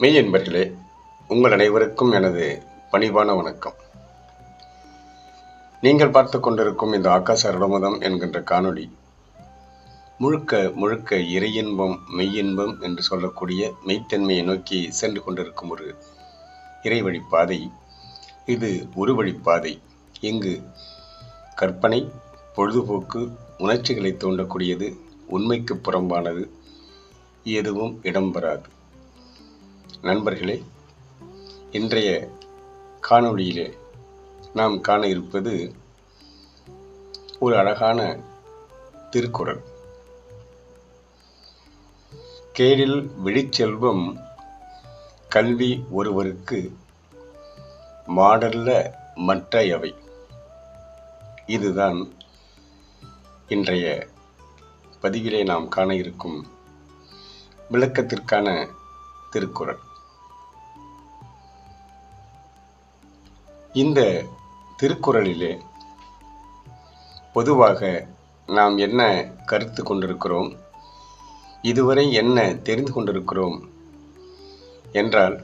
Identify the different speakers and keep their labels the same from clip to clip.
Speaker 1: மெய் என்பர்களே, உங்கள் அனைவருக்கும் எனது பணிவான வணக்கம். நீங்கள் பார்த்து கொண்டிருக்கும் இந்த ஆகாச அருளமுதம் என்கின்ற காணொளி முழுக்க முழுக்க இறையின்பம் மெய்யின்பம் என்று சொல்லக்கூடிய மெய்த்தன்மையை நோக்கி சென்று கொண்டிருக்கும் ஒரு இறைவழி பாதை. இது ஒரு வழிப்பாதை. இங்கு கற்பனை, பொழுதுபோக்கு, உணர்ச்சிகளை தூண்டக்கூடியது, உண்மைக்கு புறம்பானது எதுவும் இடம்பெறாது. நண்பர்களே, இன்றைய காணொளியிலே நாம் காண இருப்பது ஒரு அழகான திருக்குறள். கேடில் விழிச்செல்வம் கல்வி ஒருவருக்கு மாடல்ல மற்றையவை. இதுதான் இன்றைய பதிவிலே நாம் காண இருக்கும் விளக்கத்திற்கான திருக்குறள். இந்த திருக்குறளிலே பொதுவாக நாம் என்ன கருத்து கொண்டிருக்கிறோம், இதுவரை என்ன தெரிந்து கொண்டிருக்கிறோம் என்றால்,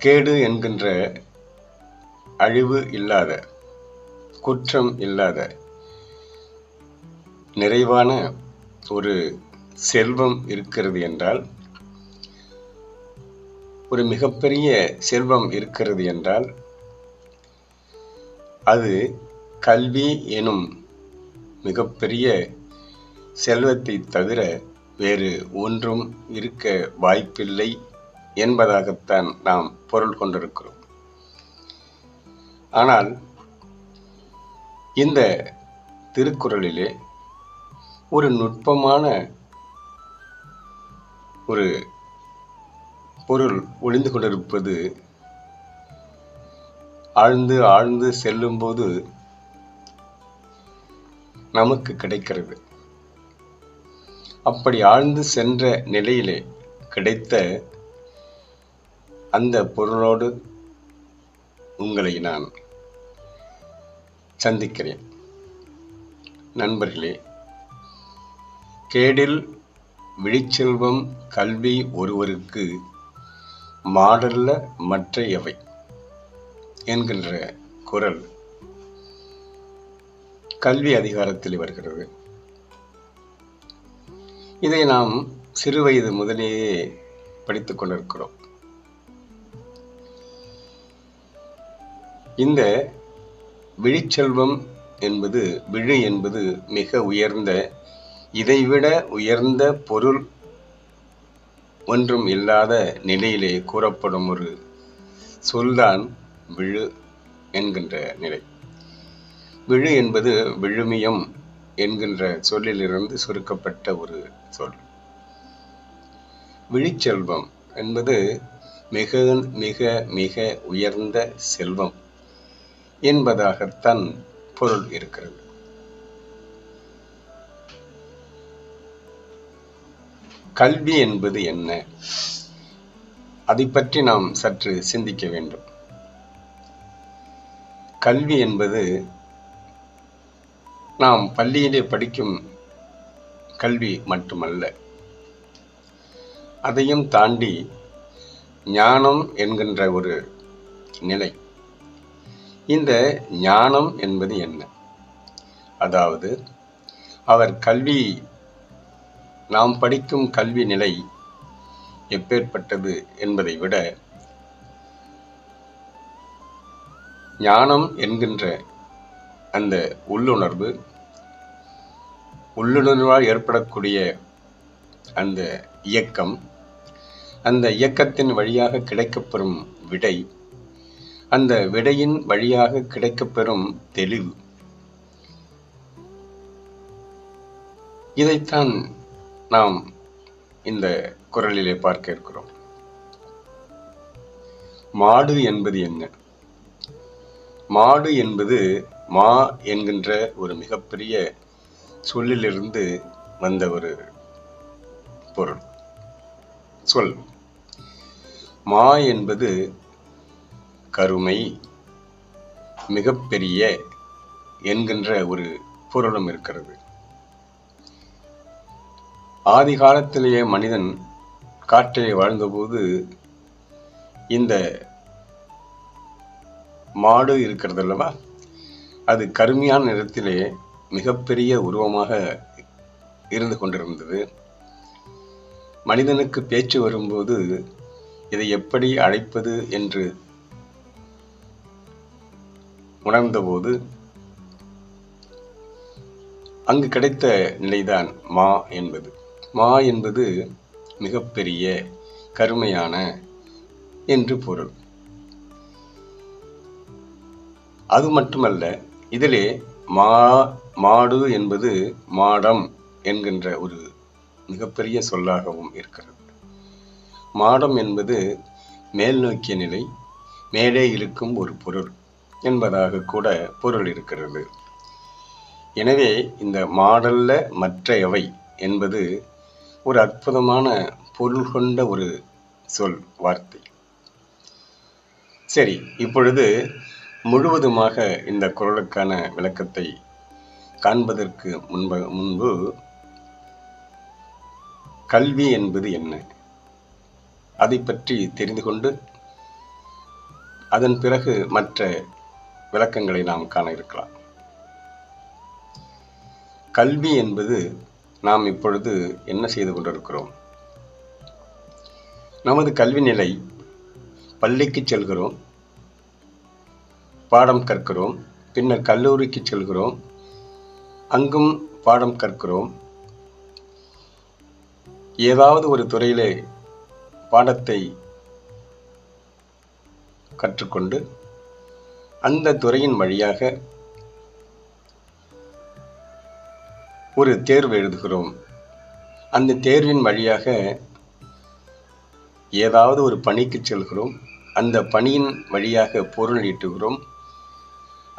Speaker 1: கேடு என்கின்ற அழிவு இல்லாத, குற்றம் இல்லாத, நிறைவான ஒரு செல்வம் இருக்கிறது என்றால், ஒரு மிகப்பெரிய செல்வம் இருக்கிறது என்றால், அது கல்வி எனும் மிகப்பெரிய செல்வத்தை தவிர வேறு ஒன்றும் இருக்க வாய்ப்பில்லை என்பதாகத்தான் நாம் பொருள் கொண்டிருக்கிறோம். ஆனால் இந்த திருக்குறளிலே ஒரு நுட்பமான ஒரு பொருள் ஒளிந்து கொண்டிருப்பது ஆழ்ந்து ஆழ்ந்து செல்லும்போது நமக்கு கிடைக்கிறது. அப்படி ஆழ்ந்து சென்ற நிலையிலே கிடைத்த அந்த பொருளோடு உங்களை நான் சந்திக்கிறேன். நண்பர்களே, கேடில் விழிச்செல்வம் கல்வி ஒருவருக்கு மாடல்ல மற்றையவை என்கின்ற குறள் கல்வி அதிகாரத்தில் வருகிறது. இதை நாம் சிறுவயது முதலேயே படித்துக் கொண்டிருக்கிறோம். இந்த விழிச்செல்வம் என்பது, விழி என்பது மிக உயர்ந்த, இதைவிட உயர்ந்த பொருள் ஒன்றும் இல்லாத நிலையிலே கூறப்படும் ஒரு சொல்தான் விழு என்கின்ற நிலை. விழு என்பது விழுமியம் என்கின்ற சொல்லிலிருந்து சுருக்கப்பட்ட ஒரு சொல். விழிச்செல்வம் என்பது மிக மிக மிக உயர்ந்த செல்வம் என்பதாகத்தான் பொருள் இருக்கிறது. கல்வி என்பது என்ன? அதை பற்றி நாம் சற்று சிந்திக்க வேண்டும். கல்வி என்பது நாம் பள்ளியிலே படிக்கும் கல்வி மட்டுமல்ல. அதையும் தாண்டி ஞானம் என்கின்ற ஒரு நிலை. இந்த ஞானம் என்பது என்ன? அதாவது நாம் படிக்கும் கல்வி நிலை எப்பேற்பட்டது என்பதை விட, ஞானம் என்கின்ற அந்த உள்ளுணர்வால் ஏற்படக்கூடிய அந்த இயக்கம், அந்த இயக்கத்தின் வழியாக கிடைக்கப்பெறும் விடை, அந்த விடையின் வழியாக கிடைக்கப்பெறும் தெளிவு, இதைத்தான் நாம் இந்த குறளிலே பார்க்க இருக்கிறோம். மாடு என்பது என்ன? மாடு என்பது மா என்கின்ற ஒரு மிகப்பெரிய சொல்லிலிருந்து வந்த ஒரு பொருள் சொல். மா என்பது கருமை, மிகப்பெரிய என்கின்ற ஒரு பொருளும் இருக்கிறது. ஆதி காலத்திலேயே மனிதன் காட்டிலே வாழ்ந்தபோது இந்த மாடு இருக்கிறது அல்லவா, அது கருமையான நிறத்திலே மிகப்பெரிய உருவமாக இருந்து கொண்டிருந்தது. மனிதனுக்கு பேச்சு வரும்போது இதை எப்படி அழைப்பது என்று உணர்ந்தபோது அங்கு கிடைத்த நிலைதான் மா என்பது. மா என்பது மிகப்பெரிய, கருமையான என்று பொருள். அது மட்டுமல்ல, இதிலே மாடு என்பது மாடம் என்கின்ற ஒரு மிகப்பெரிய சொல்லாகவும் இருக்கிறது. மாடம் என்பது மேல் நோக்கிய நிலை, மேலே இருக்கும் ஒரு பொருள் என்பதாக கூட பொருள் இருக்கிறது. எனவே இந்த மாடல்ல மற்றையவை என்பது ஒரு அற்புதமான பொருள் கொண்ட ஒரு சொல், வார்த்தை. சரி, இப்பொழுது முழுவதுமாக இந்த குறளுக்கான விளக்கத்தை காண்பதற்கு முன்பு கல்வி என்பது என்ன, அதை பற்றி தெரிந்து கொண்டு அதன் பிறகு மற்ற விளக்கங்களை நாம் காண இருக்கலாம். கல்வி என்பது நாம் இப்பொழுது என்ன செய்து கொண்டிருக்கிறோம்? நமது கல்வி நிலை, பள்ளிக்கு செல்கிறோம், பாடம் கற்கிறோம், பின்னர் கல்லூரிக்கு செல்கிறோம், அங்கும் பாடம் கற்கிறோம். ஏதாவது ஒரு துறையிலே பாடத்தை கற்றுக்கொண்டு அந்த துறையின் வழியாக ஒரு தேர்வு எழுதுகிறோம். அந்த தேர்வின் வழியாக ஏதாவது ஒரு பணிக்கு செல்கிறோம். அந்த பணியின் வழியாக பொருள் ஈட்டுகிறோம்.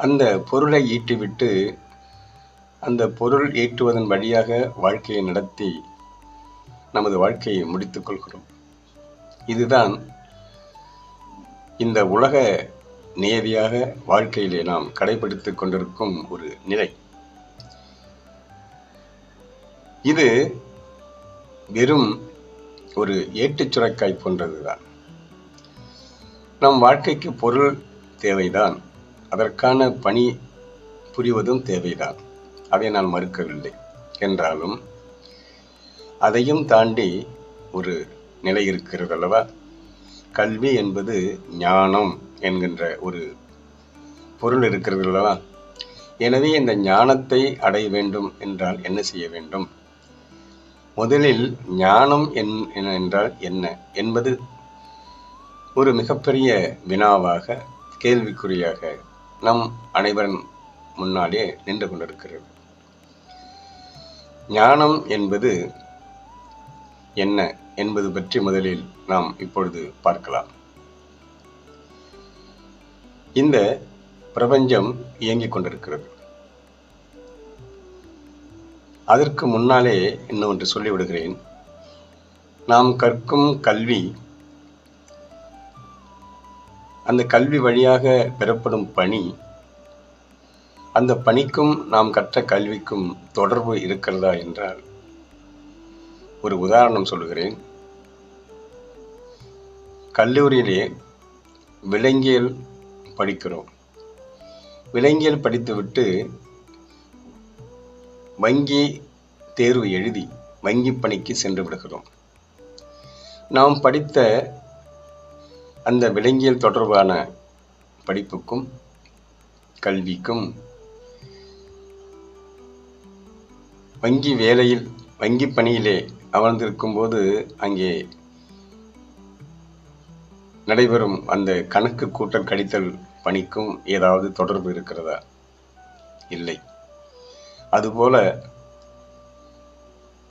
Speaker 1: அந்த பொருளை ஈட்டிவிட்டு அந்த பொருள் ஈட்டுவதன் வழியாக வாழ்க்கையை நடத்தி நமது வாழ்க்கையை முடித்துக் கொள்கிறோம். இதுதான் இந்த உலக நியதியாக வாழ்க்கையிலே நாம் கடைபிடித்துக் கொண்டிருக்கும் ஒரு நிலை. இது வெறும் ஒரு ஏட்டுச் சுரைக்காய் போன்றதுதான். நம் வாழ்க்கைக்கு பொருள் தேவைதான், அதற்கான பணி புரிவதும் தேவைதான், அதை நான் மறுக்கவில்லை. என்றாலும் அதையும் தாண்டி ஒரு நிலை இருக்கிறது அல்லவா? கல்வி என்பது ஞானம் என்கின்ற ஒரு பொருள் இருக்கிறது அல்லவா? எனவே இந்த ஞானத்தை அடைய வேண்டும் என்றால் என்ன செய்ய வேண்டும்? முதலில் ஞானம் என்றால் என்ன என்பது ஒரு மிகப்பெரிய வினாவாக, கேள்விக்குறியாக நம் அனைவரின் முன்னாலே நின்று கொண்டிருக்கிறது. ஞானம் என்பது என்ன என்பது பற்றி முதலில் நாம் இப்பொழுது பார்க்கலாம். இந்த பிரபஞ்சம் இயங்கிக் கொண்டிருக்கிறது. அதற்கு முன்னாலே இன்னொன்று சொல்லிவிடுகிறேன். நாம் கற்கும் கல்வி, அந்த கல்வி வழியாக பெறப்படும் பணி, அந்த பணிக்கும் நாம் கற்ற கல்விக்கும் தொடர்பு இருக்கிறதா என்றால், ஒரு உதாரணம் சொல்லுகிறேன். கல்லூரியிலே விலங்கியல் படிக்கிறோம். விலங்கியல் படித்துவிட்டு வங்கி தேர்வு எழுதி வங்கி பணிக்கு சென்று விடுகிறோம். நாம் படித்த அந்த விலங்கியல் தொடர்பான படிப்புக்கும் கல்விக்கும் வங்கி வேலையில், வங்கி பணியிலே அமர்ந்திருக்கும் போது அங்கே நடைபெறும் அந்த கணக்கு கூட்டல் கழித்தல் பணிக்கும் ஏதாவது தொடர்பு இருக்கிறதா? இல்லை. அதுபோல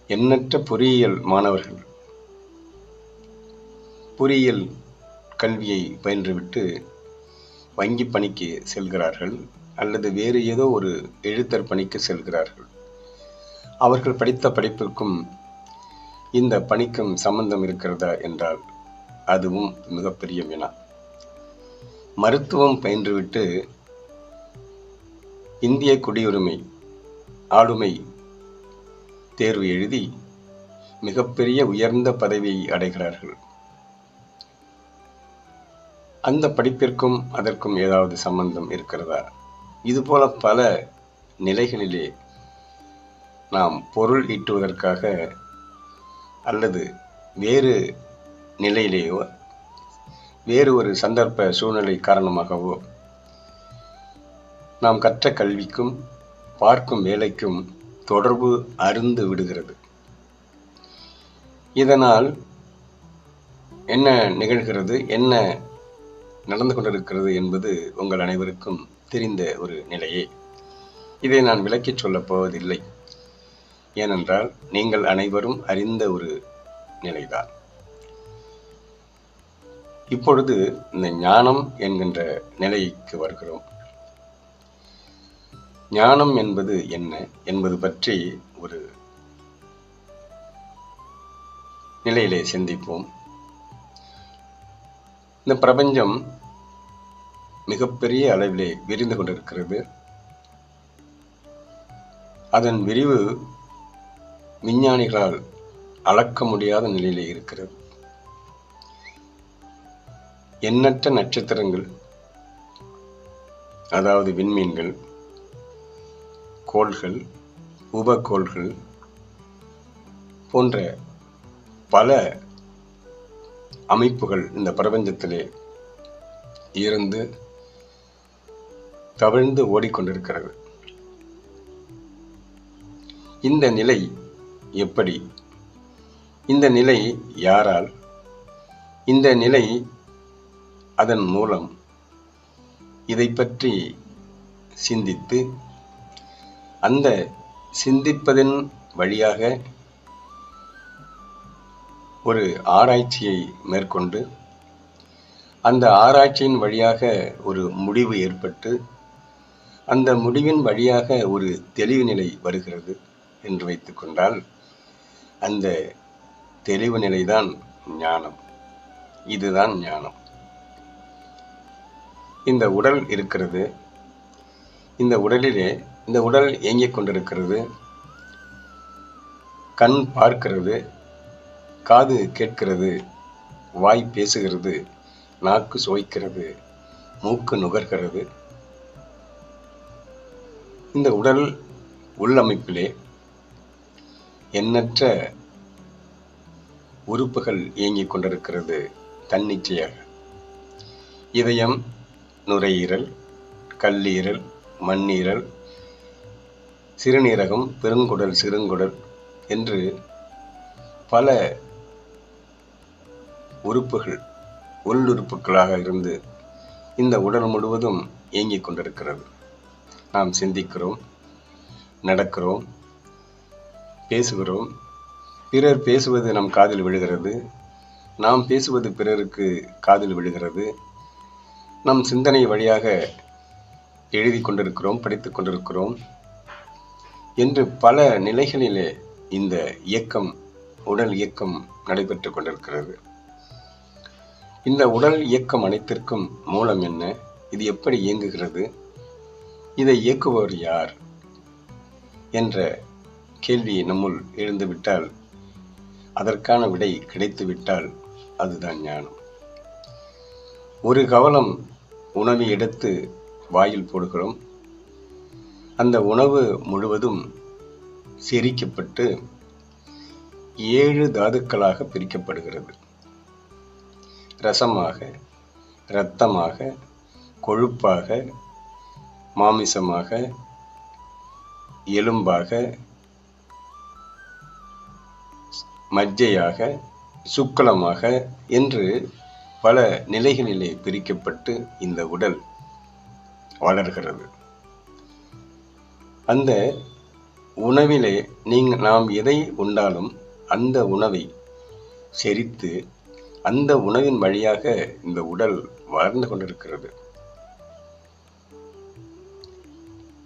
Speaker 1: எண்ணற்ற பொறியியல் மாணவர்கள் பொறியியல் கல்வியை பயின்றுவிட்டு வங்கி பணிக்கு செல்கிறார்கள், அல்லது வேறு ஏதோ ஒரு எழுத்தர் பணிக்கு செல்கிறார்கள். அவர்கள் படித்த படிப்பிற்கும் இந்த பணிக்கும் சம்பந்தம் இருக்கிறதா என்றால் அதுவும் மிகப்பெரிய வினா. மருத்துவம் பயின்றுவிட்டு இந்திய குடியுரிமை ஆளுமை தேர்வு எழுதி மிகப்பெரிய உயர்ந்த பதவியை அடைகிறார்கள். அந்த படிப்பிற்கும் அதற்கும் ஏதாவது சம்பந்தம் இருக்கிறதா? இதுபோல பல நிலைகளிலே நாம் பொருள் ஈட்டுவதற்காக அல்லது வேறு நிலையிலேயோ வேறு ஒரு சந்தர்ப்ப சூழ்நிலை காரணமாகவோ நாம் கற்ற கல்விக்கும் பார்க்கும் வேலைக்கும் தொடர்பு அருந்து விடுகிறது. இதனால் என்ன நிகழ்கிறது, என்ன நடந்து கொண்டிருக்கிறது என்பது உங்கள் அனைவருக்கும் தெரிந்த ஒரு நிலையே. இதை நான் விளக்கிச் சொல்லப் போவதில்லை. ஏனென்றால் நீங்கள் அனைவரும் அறிந்த ஒரு நிலைதான். இப்பொழுது இந்த ஞானம் என்கின்ற நிலைக்கு வருகிறோம். ஞானம் என்பது என்ன என்பது பற்றி ஒரு நிலையிலே சிந்திப்போம். இந்த பிரபஞ்சம் மிகப்பெரிய அளவிலே விரிந்து கொண்டிருக்கிறது. அதன் விரிவு விஞ்ஞானிகளால் அளக்க முடியாத நிலையிலே இருக்கிறது. எண்ணற்ற நட்சத்திரங்கள், அதாவது விண்மீன்கள், கோள்கள், உபகோள்கள் போன்ற பல அமைப்புகள் இந்த பிரபஞ்சத்திலே இருந்து தவழ்ந்து ஓடிக்கொண்டிருக்கிறது. இந்த நிலை எப்படி? இந்த நிலை யாரால்? இந்த நிலை அதன் மூலம் இதை பற்றி சிந்தித்து அந்த சிந்திப்பதன் வழியாக ஒரு ஆராய்ச்சியை மேற்கொண்டு அந்த ஆராய்ச்சியின் வழியாக ஒரு முடிவு ஏற்பட்டு அந்த முடிவின் வழியாக ஒரு தெளிவு நிலை வருகிறது என்று வைத்துக்கொண்டால் அந்த தெளிவு நிலைதான் ஞானம். இதுதான் ஞானம். இந்த உடல் இருக்கிறது. இந்த உடலிலே இந்த உடல் இயங்கிக் கொண்டிருக்கிறது. கண் பார்க்கிறது, காது கேட்கிறது, வாய் பேசுகிறது, நாக்கு சுவைக்கிறது, மூக்கு நுகர்கிறது. இந்த உடல் உள்ளமைப்பிலே எண்ணற்ற உறுப்புகள் இயங்கிக் கொண்டிருக்கிறது தன்னிச்சையாக. இதயம், நுரையீரல், கல்லீரல், மண்ணீரல், சிறுநீரகம், பெருங்குடல், சிறுங்குடல் என்று பல உறுப்புகள் உள்ளுறுப்புகளாக இருந்து இந்த உடல் முழுவதும் இயங்கிக் கொண்டிருக்கிறது. நாம் சிந்திக்கிறோம், நடக்கிறோம், பேசுகிறோம். பிறர் பேசுவது நம் காதில் விழுகிறது. நாம் பேசுவது பிறருக்கு காதில் விழுகிறது. நம் சிந்தனை வழியாக எழுதி கொண்டிருக்கிறோம், படித்துக் கொண்டிருக்கிறோம் என்று பல நிலைகளிலே இந்த இயக்கம், உடல் இயக்கம் நடைபெற்று கொண்டிருக்கிறது. இந்த உடல் இயக்கம் அனைத்திற்கும் மூலம் என்ன? இது எப்படி இயங்குகிறது? இதை இயக்குபவர் யார் என்ற கேள்வி நம்முள் எழுந்துவிட்டால், அதற்கான விடை கிடைத்துவிட்டால் அதுதான் ஞானம். ஒரு கவலம் உணவை எடுத்து வாயில் போடுகிறோம். அந்த உணவு முழுவதும் செரிக்கப்பட்டு 7 தாதுக்களாக பிரிக்கப்படுகிறது. ரசமாக, இரத்தமாக, கொழுப்பாக, மாமிசமாக, எலும்பாக, மஜ்ஜையாக, சுக்லமாக என்று பல நிலைகளிலே பிரிக்கப்பட்டு இந்த உடல் வளர்கிறது. அந்த உணவிலே நாம் எதை உண்டாலும் அந்த உணவை செரித்து அந்த உணவின் வழியாக இந்த உடல் வளர்ந்து கொண்டிருக்கிறது.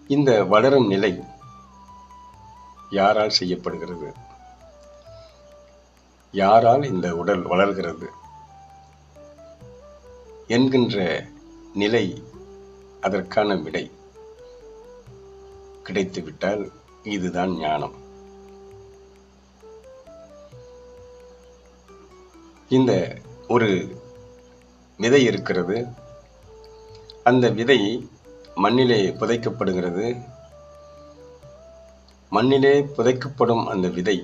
Speaker 1: இந்த வளரும் நிலை யாரால் செய்யப்படுகிறது? யாரால் இந்த உடல் வளர்கிறது என்கின்ற நிலை, அதற்கான விடை கிடைத்துவிட்டால் இதுதான் ஞானம். இந்த ஒரு விதை இருக்கிறது. அந்த விதை மண்ணிலே புதைக்கப்படுகிறது. மண்ணிலே புதைக்கப்படும் அந்த விதை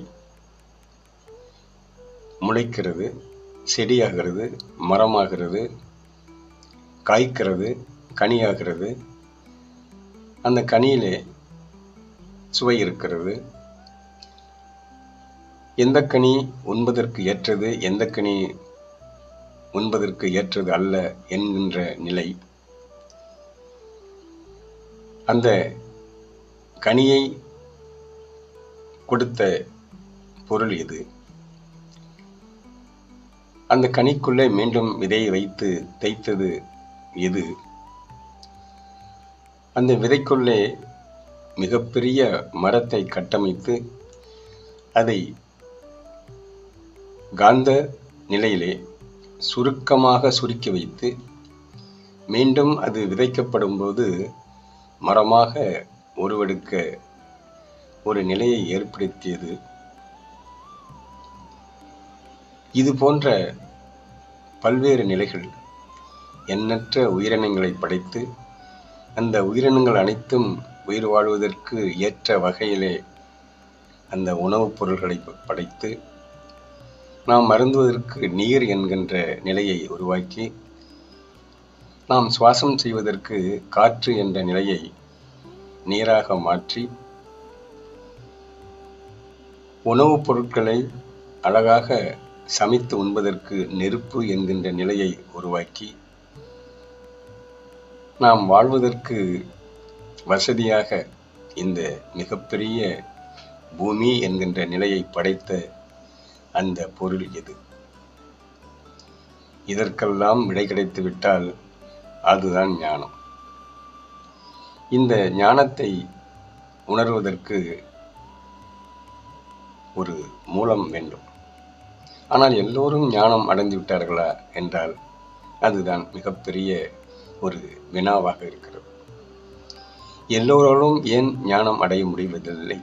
Speaker 1: முளைக்கிறது, செடியாகிறது, மரமாகிறது, காய்க்கிறது, கனியாகிறது. அந்த கனியிலே சுவை இருக்கிறது. எந்த கனி உண்பதற்கு ஏற்றது, எந்த கனி உண்பதற்கு ஏற்றது அல்ல என்கின்ற நிலை. அந்த கனியை கொடுத்த பொருள் எது? அந்த கனிக்குள்ளே மீண்டும் விதையை வைத்து தைத்தது எது? அந்த விதைக்குள்ளே மிகப்பெரிய மரத்தை கட்டமைத்து அதை காந்த நிலையிலே சுருக்கமாக சுருக்கி வைத்து மீண்டும் அது விதைக்கப்படும் போது மரமாக உருவெடுக்க ஒரு நிலையை ஏற்படுத்தியது. இது போன்ற பல்வேறு நிலைகள் எண்ணற்ற உயிரினங்களை படைத்து அந்த உயிரினங்கள் அனைத்தும் உயிர் வாழ்வதற்கு ஏற்ற வகையிலே அந்த உணவுப் பொருள்களை படைத்து நாம் அருந்துவதற்கு நீர் என்கின்ற நிலையை உருவாக்கி நாம் சுவாசம் செய்வதற்கு காற்று என்ற நிலையை நீராக மாற்றி உணவுப் பொருட்களை அழகாக சமைத்து உண்பதற்கு நெருப்பு என்கின்ற நிலையை உருவாக்கி நாம் வாழ்வதற்கு வசதியாக இந்த மிகப்பெரிய பூமி என்கின்ற நிலையை படைத்த அந்த பொருள் எது? இதற்கெல்லாம் விடை கிடைத்து விட்டால் அதுதான் ஞானம். இந்த ஞானத்தை உணர்வதற்கு ஒரு மூலம் வேண்டும். ஆனால் எல்லோரும் ஞானம் அடைந்து விட்டார்களா என்றால் அதுதான் மிகப்பெரிய ஒரு வினாவாக இருக்கிறது. எல்லோராலும் ஏன் ஞானம் அடைய முடிவதில்லை?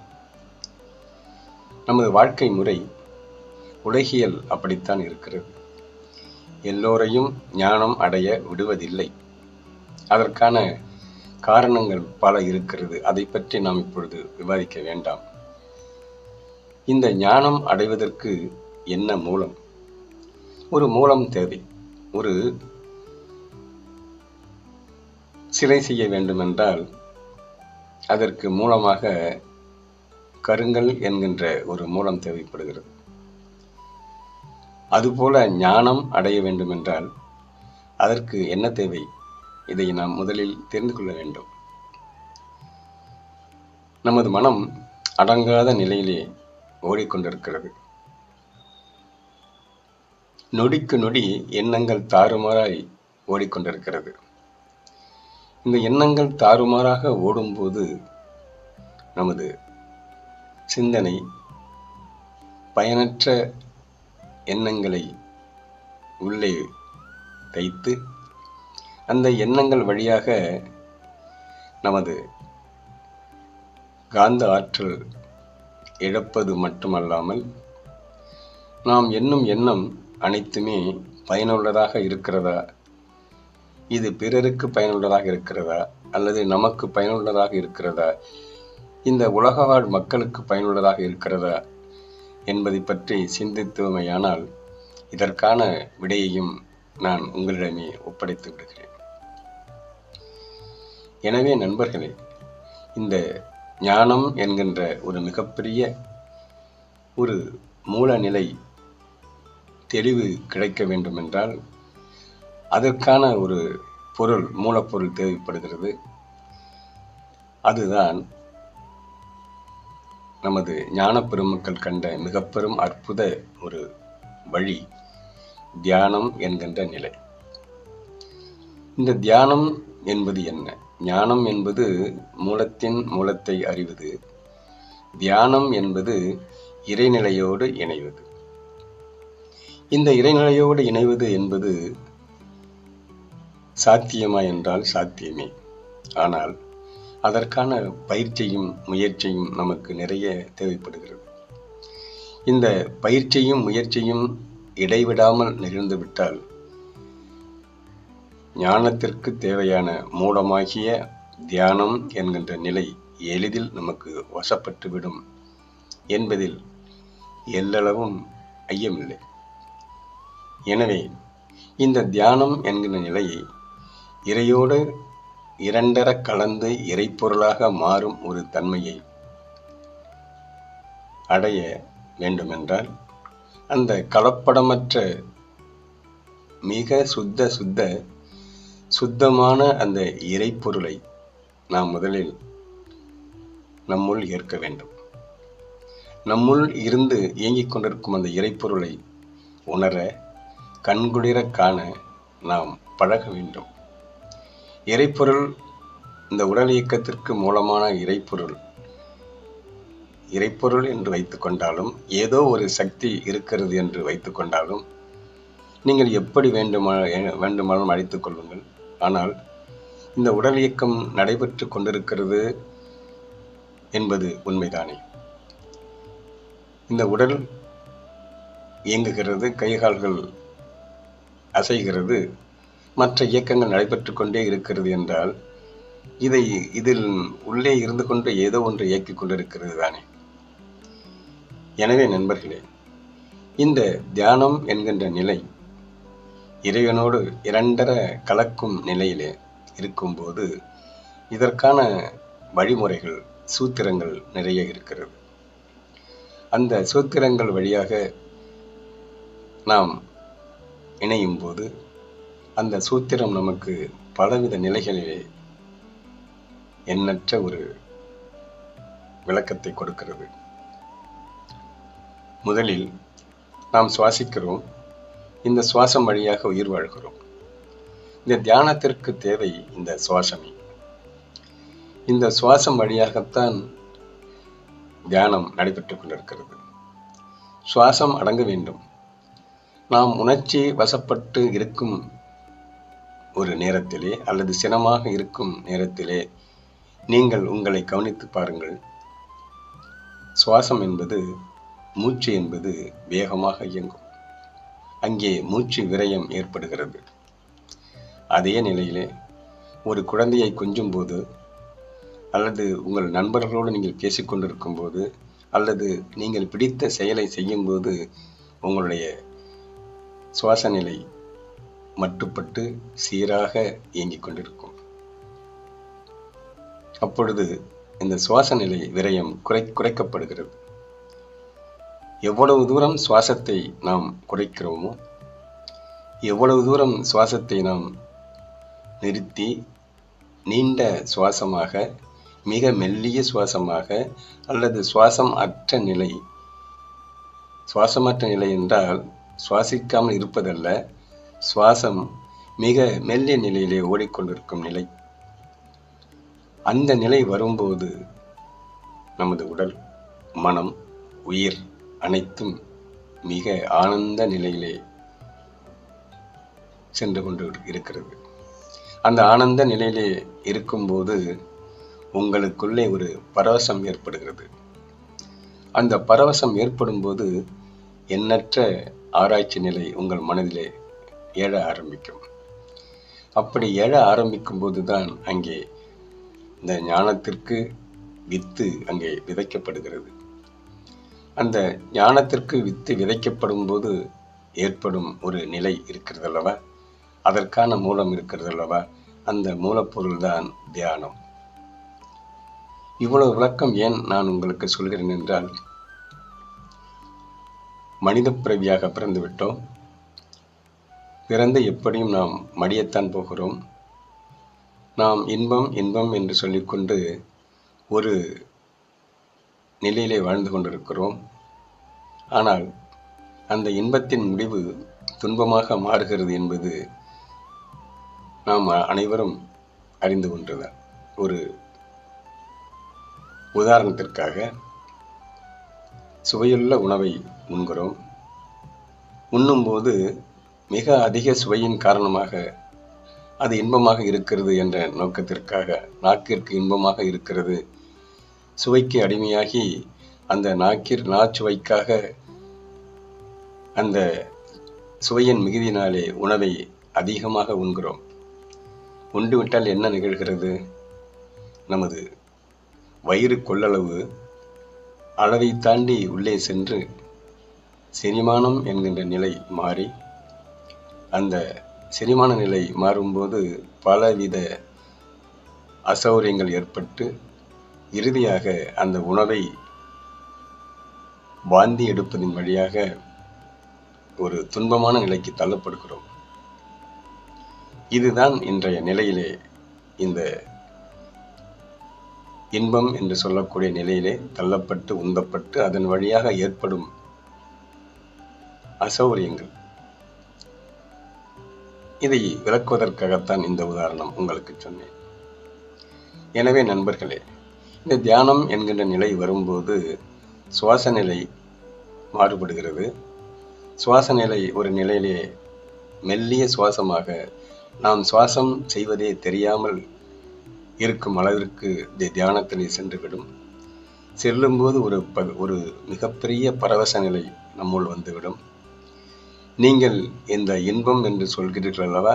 Speaker 1: நமது வாழ்க்கை முறை, உலகியல் அப்படித்தான் இருக்கிறது. எல்லோரையும் ஞானம் அடைய விடுவதில்லை. அதற்கான காரணங்கள் பல இருக்கிறது. அதை பற்றி நாம் இப்பொழுது விவாதிக்க வேண்டாம். இந்த ஞானம் அடைவதற்கு என்ன மூலம்? ஒரு மூலம் தேவை. ஒரு சிலை செய்ய வேண்டுமென்றால் அதற்கு மூலமாக கருங்கல் என்கின்ற ஒரு மூலம் தேவைப்படுகிறது. அதுபோல ஞானம் அடைய வேண்டுமென்றால் அதற்கு என்ன தேவை? இதை நாம் முதலில் தெரிந்து கொள்ள வேண்டும். நமது மனம் அடங்காத நிலையிலே ஓடிக்கொண்டிருக்கிறது. நொடிக்கு நொடி எண்ணங்கள் தாறுமாறாய் ஓடிக்கொண்டிருக்கிறது. இந்த எண்ணங்கள் தாறுமாறாக ஓடும்போது நமது சிந்தனை பயனற்ற எண்ணங்களை உள்ளே தைத்து அந்த எண்ணங்கள் வழியாக நமது காந்த ஆற்றல் இழப்பது மட்டுமல்லாமல் நாம் எண்ணும் எண்ணம் அனைத்துமே பயனுள்ளதாக இருக்கிறதா, இது பிறருக்கு பயனுள்ளதாக இருக்கிறதா, அல்லது நமக்கு பயனுள்ளதாக இருக்கிறதா, இந்த உலக வாழ் மக்களுக்கு பயனுள்ளதாக இருக்கிறதா என்பதை பற்றி சிந்தித்தோமேயானால் இதற்கான விடையையும் நான் உங்களிடமே ஒப்படைத்து விடுகிறேன். எனவே நண்பர்களே, இந்த ஞானம் என்கின்ற ஒரு மிகப்பெரிய ஒரு மூலநிலை தெளிவு கிடைக்க வேண்டும் என்றால் அதற்கான ஒரு பொருள், மூலப்பொருள் தேவைப்படுகிறது. அதுதான் நமது ஞான பெருமக்கள் கண்ட மிக பெரும் அற்புத ஒரு வழி, தியானம் என்கின்ற நிலை. இந்த தியானம் என்பது என்ன? ஞானம் என்பது மூலத்தின் மூலத்தை அறிவது. தியானம் என்பது இறைநிலையோடு இணைவது. இந்த இறைநிலையோடு இணைவது என்பது சாத்தியமா என்றால் சாத்தியமே. ஆனால் அதற்கான பயிற்சியும் முயற்சியும் நமக்கு நிறைய தேவைப்படுகிறது. இந்த பயிற்சியும் முயற்சியும் இடைவிடாமல் நிகழ்ந்துவிட்டால் ஞானத்திற்கு தேவையான மூலமாகிய தியானம் என்கின்ற நிலை எளிதில் நமக்கு வசப்பட்டுவிடும் என்பதில் எல்லளவும் ஐயமில்லை. எனவே இந்த தியானம் என்கிற நிலையை இறையோடு இரண்டர கலந்து இறைப்பொருளாக மாறும் ஒரு தன்மையை அடைய வேண்டுமென்றால் அந்த கலப்படமற்ற மிக சுத்தமான அந்த இறைப்பொருளை நாம் முதலில் நம்முள் ஏற்க வேண்டும். நம்முள் இருந்து இயங்கிக் கொண்டிருக்கும் அந்த இறைப்பொருளை உணர, கண்குளிர காண நாம் பழக வேண்டும். இறைப்பொருள், இந்த உடல் இயக்கத்திற்கு மூலமான இறைப்பொருள் என்று வைத்துக்கொண்டாலும், ஏதோ ஒரு சக்தி இருக்கிறது என்று வைத்துக்கொண்டாலும், நீங்கள் எப்படி வேண்டுமானாலும் அழைத்துக் கொள்ளுங்கள். ஆனால் இந்த உடல் இயக்கம் நடைபெற்று கொண்டிருக்கிறது என்பது உண்மைதானே. இந்த உடல் இயங்குகிறது, கைகால்கள் அசைகிறது, மற்ற இயக்கங்கள் நடைபெற்று கொண்டே இருக்கிறது என்றால் இதில் உள்ளே இருந்து கொண்டு ஏதோ ஒன்று இயக்கிக் கொண்டிருக்கிறது தானே. எனவே நண்பர்களே, இந்த தியானம் என்கின்ற நிலை இறைவனோடு இரண்டர கலக்கும் நிலையிலே இருக்கும்போது இதற்கான வழிமுறைகள், சூத்திரங்கள் நிறைய இருக்கிறது. அந்த சூத்திரங்கள் வழியாக நாம் இணையும் போது அந்த சூத்திரம் நமக்கு பலவித நிலைகளிலே எண்ணற்ற ஒரு விளக்கத்தை கொடுக்கிறது. முதலில் நாம் சுவாசிக்கிறோம். இந்த சுவாசம் வழியாக உயிர் வாழ்கிறோம். இந்த தியானத்திற்கு தேவை இந்த சுவாசமே. இந்த சுவாசம் வழியாகத்தான் தியானம் நடைபெற்றுக் கொண்டிருக்கிறது. சுவாசம் அடங்க வேண்டும். நாம் உணர்ச்சி வசப்பட்டு இருக்கும் ஒரு நேரத்திலே அல்லது சினமாக இருக்கும் நேரத்திலே நீங்கள் உங்களை கவனித்து பாருங்கள். சுவாசம் என்பது, மூச்சு என்பது வேகமாக இயங்கும். அங்கே மூச்சு விரயம் ஏற்படுகிறது. அதே நிலையிலே ஒரு குழந்தையை கொஞ்சும் போது, அல்லது உங்கள் நண்பர்களோடு நீங்கள் பேசிக்கொண்டிருக்கும் போது, அல்லது நீங்கள் பிடித்த செயலை செய்யும் போது உங்களுடைய சுவாச நிலை மட்டுப்பட்டு சீராக இயங்கிக் கொண்டிருக்கும். அப்பொழுது இந்த சுவாச நிலை விரயம் குறைக்கப்படுகிறது. எவ்வளவு தூரம் சுவாசத்தை நாம் குறைக்கிறோமோ, எவ்வளவு தூரம் சுவாசத்தை நாம் நிறுத்தி நீண்ட சுவாசமாக, மிக மெல்லிய சுவாசமாக, அல்லது சுவாசமற்ற நிலை என்றால் சுவாசிக்காமல் இருப்பதல்ல, சுவாசம் மிக மெல்லிய நிலையிலே ஓடிக்கொண்டிருக்கும் நிலை. அந்த நிலை வரும்போது நமது உடல், மனம், உயிர் அனைத்தும் மிக ஆனந்த நிலையிலே சென்று கொண்டு இருக்கிறது. அந்த ஆனந்த நிலையிலே இருக்கும்போது உங்களுக்குள்ளே ஒரு பரவசம் ஏற்படுகிறது. அந்த பரவசம் ஏற்படும் போது எண்ணற்ற ஆராய்ச்சி நிலை உங்கள் மனதிலே எழ ஆரம்பிக்கும். அப்படி எழ ஆரம்பிக்கும் போதுதான் அங்கே இந்த ஞானத்திற்கு வித்து அங்கே விதைக்கப்படுகிறது. அந்த ஞானத்திற்கு வித்து விதைக்கப்படும் போது ஏற்படும் ஒரு நிலை இருக்கிறது அல்லவா, அதற்கான மூலம் இருக்கிறது அல்லவா, அந்த மூலப்பொருள் தான் தியானம். இவ்வளவு விளக்கம் ஏன் நான் உங்களுக்கு சொல்கிறேன் என்றால், மனித பிறவியாக பிறந்து விட்டோம். பிறந்து எப்படியும் நாம் மடியத்தான் போகிறோம். நாம் இன்பம் இன்பம் என்று சொல்லிக்கொண்டு ஒரு நிலையிலே வாழ்ந்து கொண்டிருக்கிறோம். ஆனால் அந்த இன்பத்தின் முடிவு துன்பமாக மாறுகிறது என்பது நாம் அனைவரும் அறிந்து கொண்டதுதான். ஒரு உதாரணத்திற்காக, சுவையுள்ள உணவை உண்கிறோம். உண்ணும்போது மிக அதிக சுவையின் காரணமாக அது இன்பமாக இருக்கிறது என்ற நோக்கத்திற்காக, நாக்கிற்கு இன்பமாக இருக்கிறது, சுவைக்கு அடிமையாகி அந்த நாச்சுவைக்காக அந்த சுவையின் மிகுதியினாலே உணவை அதிகமாக உண்கிறோம். உண்டுவிட்டால் என்ன நிகழ்கிறது? நமது வயிறு கொள்ளளவு அளவை தாண்டி உள்ளே சென்று செரிமானம் என்கின்ற நிலை மாறி, அந்த செரிமான நிலை மாறும்போது பலவித அசௌகரியங்கள் ஏற்பட்டு இறுதியாக அந்த உணவை வாந்தி எடுப்பதின் வழியாக ஒரு துன்பமான நிலைக்கு தள்ளப்படுகிறோம். இதுதான் இன்றைய நிலையிலே, இந்த இன்பம் என்று சொல்லக்கூடிய நிலையிலே தள்ளப்பட்டு உந்தப்பட்டு அதன் வழியாக ஏற்படும் அசௌகரியங்கள். இதை விளக்குவதற்காகத்தான் இந்த உதாரணம் உங்களுக்கு சொன்னேன். எனவே நண்பர்களே, இந்த தியானம் என்கின்ற நிலை வரும்போது சுவாச நிலை மாறுபடுகிறது. சுவாச நிலை ஒரு நிலையிலே மெல்லிய சுவாசமாக நாம் சுவாசம் செய்வதே தெரியாமல் இருக்கும் அளவிற்கு தியானத்திலே சென்றுவிடும். செல்லும்போது ஒரு மிகப்பெரிய பரவச நிலை நம்முள் வந்துவிடும். நீங்கள் இந்த இன்பம் என்று சொல்கிறீர்கள் அல்லவா,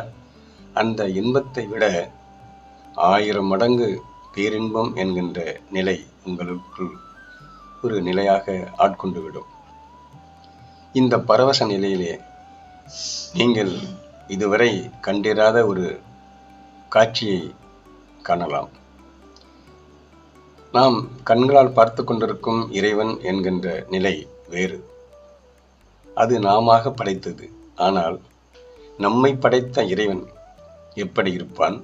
Speaker 1: அந்த இன்பத்தை விட 1000 மடங்கு பேரின்பம் என்கின்ற நிலை உங்களுக்குள் ஒரு நிலையாக ஆட்கொண்டுவிடும். இந்த பரவச நிலையிலே நீங்கள் இதுவரை கண்டிராத ஒரு காட்சியை காணலாம். நாம் கண்களால் பார்த்து கொண்டிருக்கும் இறைவன் என்கின்ற நிலை வேறு. அது நாமாக படைத்தது. ஆனால் நம்மை படைத்த இறைவன் எப்படி இருப்பான்,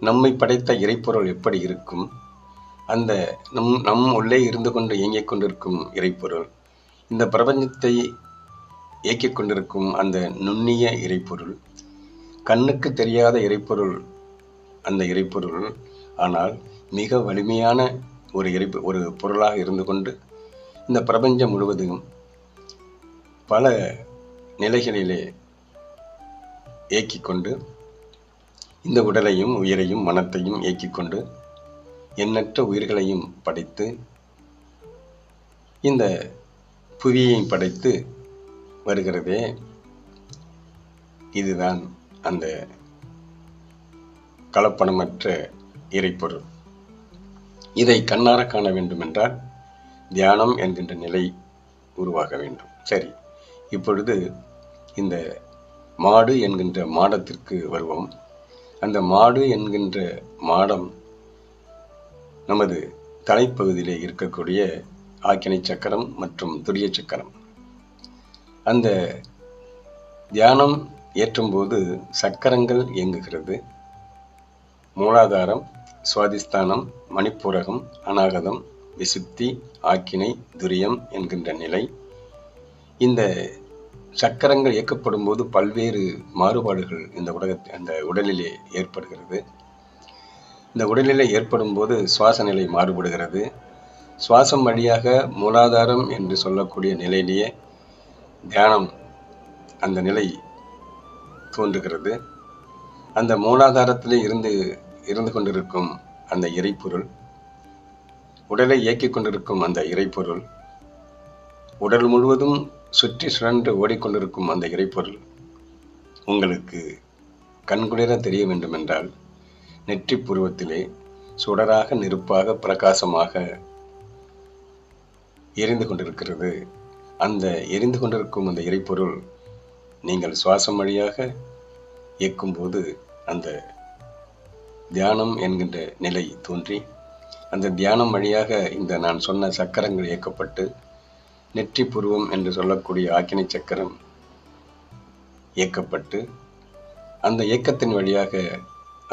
Speaker 1: நம்மை படைத்த இறைப்பொருள் எப்படி இருக்கும், அந்த நம் உள்ளே இருந்து கொண்டு இயங்கிக் கொண்டிருக்கும் இறைப்பொருள், இந்த பிரபஞ்சத்தை இயக்கிக் கொண்டிருக்கும் அந்த நுண்ணிய இறைப்பொருள், கண்ணுக்கு தெரியாத இறைப்பொருள், அந்த இறைப்பொருள் ஆனால் மிக வலிமையான ஒரு பொருளாக இருந்து கொண்டு இந்த பிரபஞ்சம் முழுவதும் பல நிலைகளிலே இயக்கிக் கொண்டு, இந்த உடலையும் உயிரையும் மனத்தையும் இயக்கிக் கொண்டு எண்ணற்ற உயிர்களையும் படைத்து, இந்த புவியையும் படைத்து வருகிறதே, இதுதான் அந்த கலப்பணமற்ற இறைப்பொருள். இதை கண்ணார காண வேண்டுமென்றால் தியானம் என்கின்ற நிலை உருவாக வேண்டும். சரி, இப்பொழுது இந்த மாடு என்கின்ற மாடத்திற்கு வருவோம். அந்த மாடு என்கின்ற மாடம் நமது தலைப்பகுதியிலே இருக்கக்கூடிய ஆக்கினை சக்கரம் மற்றும் துரிய சக்கரம். அந்த தியானம் ஏற்றும்போது சக்கரங்கள் இயங்குகிறது. மூலாதாரம், சுவாதிஸ்தானம், மணிப்பூரகம், அநாகதம், விசுத்தி, ஆக்கினை, துரியம் என்கின்ற நிலை. இந்த சக்கரங்கள் இயக்கப்படும் போது பல்வேறு மாறுபாடுகள் இந்த உடலிலே ஏற்படுகிறது. இந்த உடலிலே ஏற்படும் போது சுவாச நிலை மாறுபடுகிறது. சுவாசம் வழியாக மூலாதாரம் என்று சொல்லக்கூடிய நிலையிலேயே தியானம் அந்த நிலை தோன்றுகிறது. அந்த மூலாதாரத்திலே இருந்து கொண்டிருக்கும் அந்த இறைப்பொருள், உடலை இயக்கிக் கொண்டிருக்கும் அந்த இறைப்பொருள், உடல் முழுவதும் சுற்றி சுழன்று ஓடிக்கொண்டிருக்கும் அந்த இறைப்பொருள் உங்களுக்கு கண்குளிர தெரிய வேண்டுமென்றால் நெற்றி புருவத்திலே சுடராக நெருப்பாக பிரகாசமாக எரிந்து கொண்டிருக்கிறது. அந்த எரிந்து கொண்டிருக்கும் அந்த இறைப்பொருள் நீங்கள் சுவாசம் வழியாக இயக்கும்போது அந்த தியானம் என்கின்ற நிலை தோன்றி, அந்த தியானம் வழியாக இந்த நான் சொன்ன சக்கரங்கள் இயக்கப்பட்டு நெற்றி புருவம் என்று சொல்லக்கூடிய ஆக்கினை சக்கரம் இயக்கப்பட்டு, அந்த இயக்கத்தின் வழியாக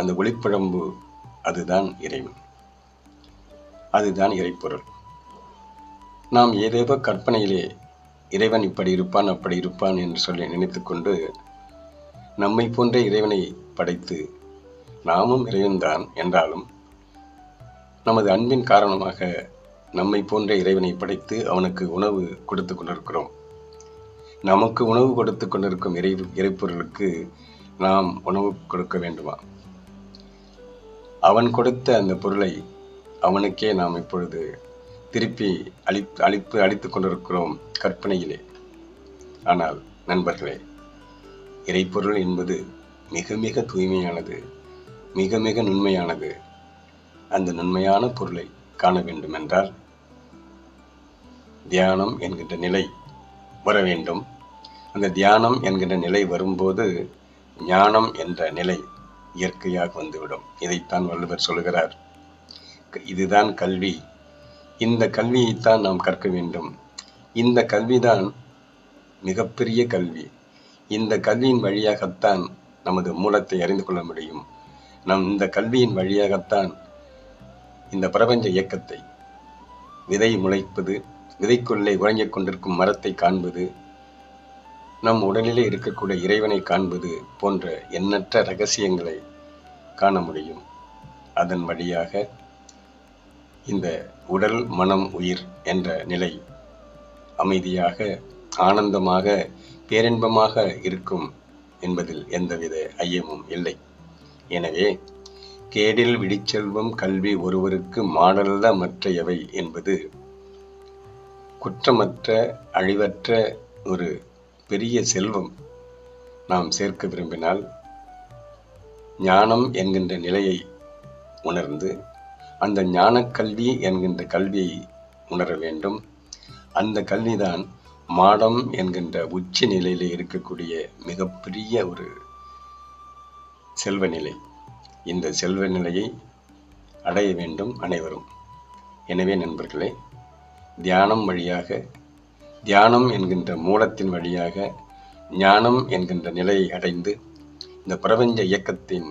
Speaker 1: அந்த ஒளிப்பிழம்பு, அதுதான் இறைவன், அதுதான் இறைப்பொருள். நாம் ஏதேதோ கற்பனையிலே இறைவன் இப்படி இருப்பான் அப்படி இருப்பான் என்று சொல்லி நினைத்து கொண்டு நம்மை போன்ற இறைவனை படைத்து, நாமும் இறைவன்தான் என்றாலும் நமது அன்பின் காரணமாக நம்மை போன்ற இறைவனை படைத்து அவனுக்கு உணவு கொடுத்து கொண்டிருக்கிறோம். நமக்கு உணவு கொடுத்து கொண்டிருக்கும் இறைப்பொருளுக்கு நாம் உணவு கொடுக்க வேண்டுமா? அவன் கொடுத்த அந்த பொருளை அவனுக்கே நாம் இப்பொழுது திருப்பி அளித்து கொண்டிருக்கிறோம் கற்பனையிலே. ஆனால் நண்பர்களே, இறைப்பொருள் என்பது மிக மிக தூய்மையானது, மிக மிக நுண்மையானது. அந்த நுண்மையான பொருளை காண வேண்டும் என்றால் தியானம் என்கின்ற நிலை வர வேண்டும். அந்த தியானம் என்கின்ற நிலை வரும்போது ஞானம் என்ற நிலை இயற்கையாக வந்துவிடும். இதைத்தான் வள்ளுவர் சொல்கிறார், இதுதான் கல்வி, இந்த கல்வியைத்தான் நாம் கற்க வேண்டும். இந்த கல்விதான் மிகப்பெரிய கல்வி. இந்த கல்வியின் வழியாகத்தான் நமது மூலத்தை அறிந்து கொள்ள முடியும். இந்த கல்வியின் வழியாகத்தான் இந்த பிரபஞ்ச இயக்கத்தை, விதை முளைப்பது, விதைக்குள்ளே உறங்கிக் கொண்டிருக்கும் மரத்தை காண்பது, நம் உடலிலே இருக்கக்கூடிய இறைவனை காண்பது போன்ற எண்ணற்ற ரகசியங்களை காண முடியும். அதன் வழியாக இந்த உடல், மனம், உயிர் என்ற நிலை அமைதியாக, ஆனந்தமாக, பேரின்பமாக இருக்கும் என்பதில் எந்தவித ஐயமும் இல்லை. எனவே கேடில் விடிச்செல்வம் கல்வி ஒருவருக்கு மாடல்ல மற்ற எவை என்பது குற்றமற்ற, அழிவற்ற ஒரு பெரிய செல்வம். நாம் சேர்க்க விரும்பினால் ஞானம் என்கின்ற நிலையை உணர்ந்து அந்த ஞானக்கல்வி என்கின்ற கல்வியை உணர வேண்டும். அந்த கல்விதான் மாடம் என்கின்ற உச்சி நிலையிலே இருக்கக்கூடிய மிகப்பெரிய ஒரு செல்வ நிலை. இந்த செல்வ நிலையை அடைய வேண்டும் அனைவரும். எனவே நண்பர்களே, தியானம் வழியாக, தியானம் என்கின்ற மூலத்தின் வழியாக ஞானம் என்கின்ற நிலையை அடைந்து இந்த பிரபஞ்ச இயக்கத்தின்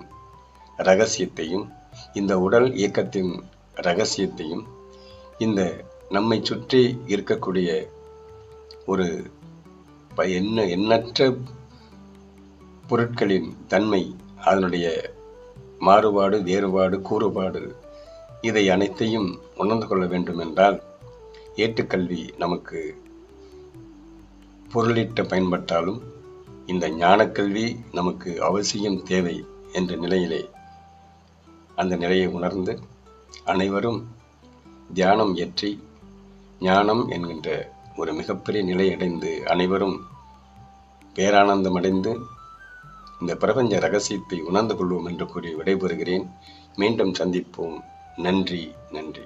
Speaker 1: இரகசியத்தையும், இந்த உடல் இயக்கத்தின் இரகசியத்தையும், இந்த நம்மை சுற்றி இருக்கக்கூடிய ஒரு எண்ணற்ற பொருட்களின் தன்மை, அதனுடைய மாறுபாடு, வேறுபாடு, கூறுபாடு, இதை அனைத்தையும் உணர்ந்து கொள்ள வேண்டும் என்றால் ஏட்டுக்கல்வி நமக்கு பொருளிட்ட பயன்பட்டாலும் இந்த ஞானக்கல்வி நமக்கு அவசியம் தேவை என்ற நிலையிலே அந்த நிலையை உணர்ந்து அனைவரும் தியானம் ஏற்றி ஞானம் என்கின்ற ஒரு மிகப்பெரிய நிலை அடைந்து அனைவரும் பேரானந்தம் அடைந்து இந்த பிரபஞ்ச ரகசியத்தை உணர்ந்து கொள்வோம் என்று கூறி விடைபெறுகிறேன். மீண்டும் சந்திப்போம். நன்றி, நன்றி.